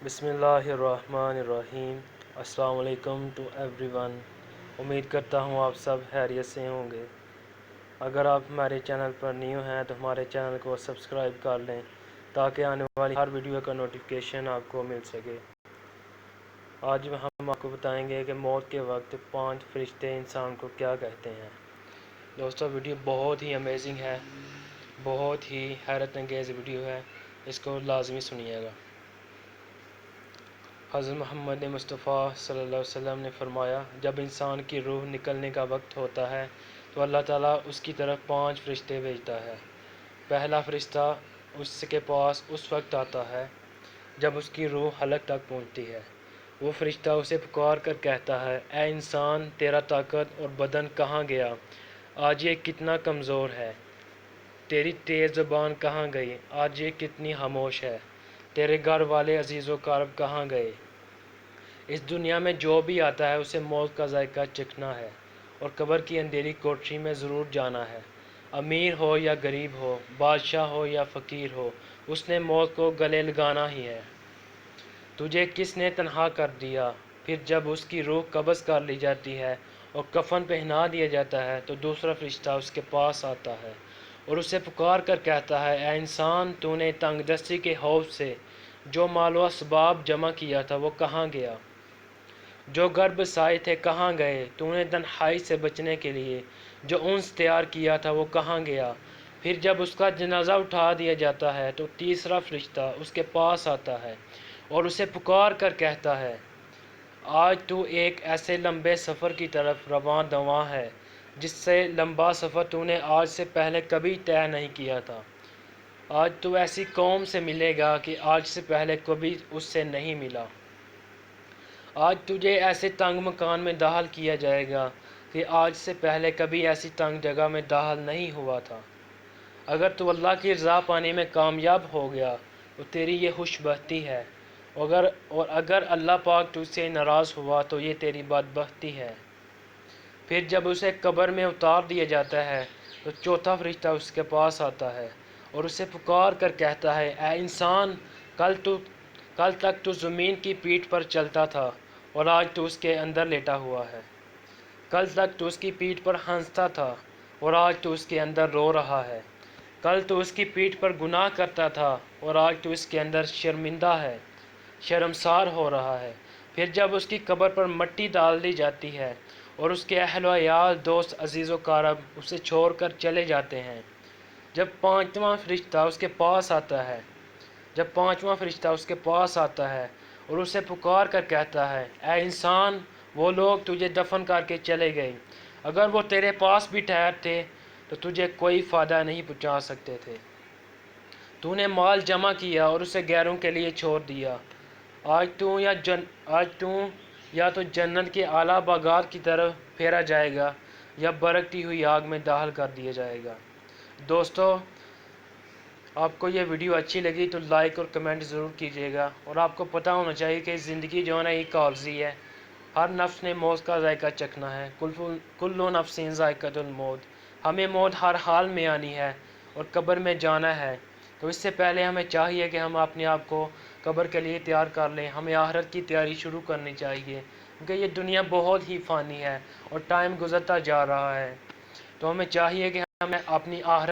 बिस्मिल्लाहिर्रहमानिर्रहीम। अस्सलाम वालेकुम टू एवरीवन। उम्मीद करता हूँ आप सब खैरियत से होंगे। अगर आप हमारे चैनल पर न्यू हैं तो हमारे चैनल को सब्सक्राइब कर लें ताकि आने वाली हर वीडियो का नोटिफिकेशन आपको मिल सके। आज हम आपको बताएंगे कि मौत के वक्त 5 फरिश्ते इंसान को क्या कहते हैं। दोस्तों, वीडियो बहुत ही अमेजिंग है, बहुत ही हैरत अंगेज़ वीडियो है, इसको लाजमी सुनिएगा। हज़रत मोहम्मद मुस्तफ़ा सल्लल्लाहु अलैहि वसल्लम ने फरमाया, जब इंसान की रूह निकलने का वक्त होता है तो अल्लाह ताला उसकी तरफ 5 फरिश्ते भेजता है। पहला फरिश्ता उसके पास उस वक्त आता है जब उसकी रूह हलक तक पहुंचती है। वो फरिश्ता उसे पुकार कर कहता है, ए इंसान, तेरा ताकत और बदन कहाँ गया? आज ये कितना कमज़ोर है। तेरी तेज़ ज़ुबान कहाँ गई? आज ये कितनी खामोश है। तेरे घर वाले अजीज़ व क़रीब कहाँ गए? इस दुनिया में जो भी आता है उसे मौत का जायका चखना है और कब्र की अंधेरी कोठरी में ज़रूर जाना है। अमीर हो या गरीब हो, बादशाह हो या फ़कीर हो, उसने मौत को गले लगाना ही है। तुझे किसने तन्हा कर दिया? फिर जब उसकी रूह कब्ज़ कर ली जाती है और कफन पहना दिया जाता है तो दूसरा फरिश्ता उसके पास आता है और उसे पुकार कर कहता है, ए इंसान, तूने तंगदस्ती के खौफ से जो मालो असबाब जमा किया था वो कहाँ गया? जो घर बसाए थे कहाँ गए? तूने तन्हाई से बचने के लिए जो उन्स तैयार किया था वो कहाँ गया? फिर जब उसका जनाजा उठा दिया जाता है तो तीसरा फरिश्ता उसके पास आता है और उसे पुकार कर कहता है, आज तू एक ऐसे लंबे सफ़र की तरफ रवां दवां है जिससे लंबा सफ़र तूने आज से पहले कभी तय नहीं किया था। आज तू ऐसी कौम से मिलेगा कि आज से पहले कभी उससे नहीं मिला। आज तुझे ऐसे तंग मकान में दाखिल किया जाएगा कि आज से पहले कभी ऐसी तंग जगह में दाखिल नहीं हुआ था। अगर तू अल्लाह की रज़ा पाने में कामयाब हो गया तो तेरी ये खुशबख्ती है, और अगर अल्लाह पाक तुझसे नाराज़ हुआ तो ये तेरी बदबख्ती है। फिर जब उसे कब्र में उतार दिया जाता है तो चौथा फरिश्ता उसके पास आता है और उसे पुकार कर कहता है, ए इंसान, कल तक तो ज़मीन की पीठ पर चलता था और आज तो उसके अंदर लेटा हुआ है। कल तक तो उसकी पीठ पर हंसता था और आज तो उसके अंदर रो रहा है। कल तो उसकी पीठ पर गुनाह करता था और आज तो इसके अंदर शर्मिंदा है, शर्मसार हो रहा है। फिर जब उसकी कब्र पर मिट्टी डाल दी जाती है और उसके अहल व याल, दोस्त, अजीज़ व क़रीब उसे छोड़कर चले जाते हैं, जब पांचवा फरिश्ता उसके पास आता है और उसे पुकार कर कहता है, ए इंसान, वो लोग तुझे दफन करके चले गए, अगर वो तेरे पास भी ठहरते तो तुझे कोई फ़ायदा नहीं पहुंचा सकते थे। तूने माल जमा किया और उसे गैरों के लिए छोड़ दिया। आज तू या तो जन्नत के आला बागात की तरफ फेरा जाएगा या बरकती हुई आग में दाखिल कर दिया जाएगा। दोस्तों, आपको ये वीडियो अच्छी लगी तो लाइक और कमेंट ज़रूर कीजिएगा। और आपको पता होना चाहिए कि ज़िंदगी जो है ना, ये कागज़ी है। हर नफ्स ने मौत का जायका चखना है। कुल्लु नफ्सिन ज़ायक़तुल मौत। हमें मौत हर हाल में आनी है और कब्र में जाना है। तो इससे पहले हमें चाहिए कि हम अपने आप को कब्र के लिए तैयार कर लें। हमें आखिरत की तैयारी शुरू करनी चाहिए क्योंकि ये दुनिया बहुत ही फ़ानी है और टाइम गुज़रता जा रहा है। तो हमें चाहिए कि हमें अपनी आखिरत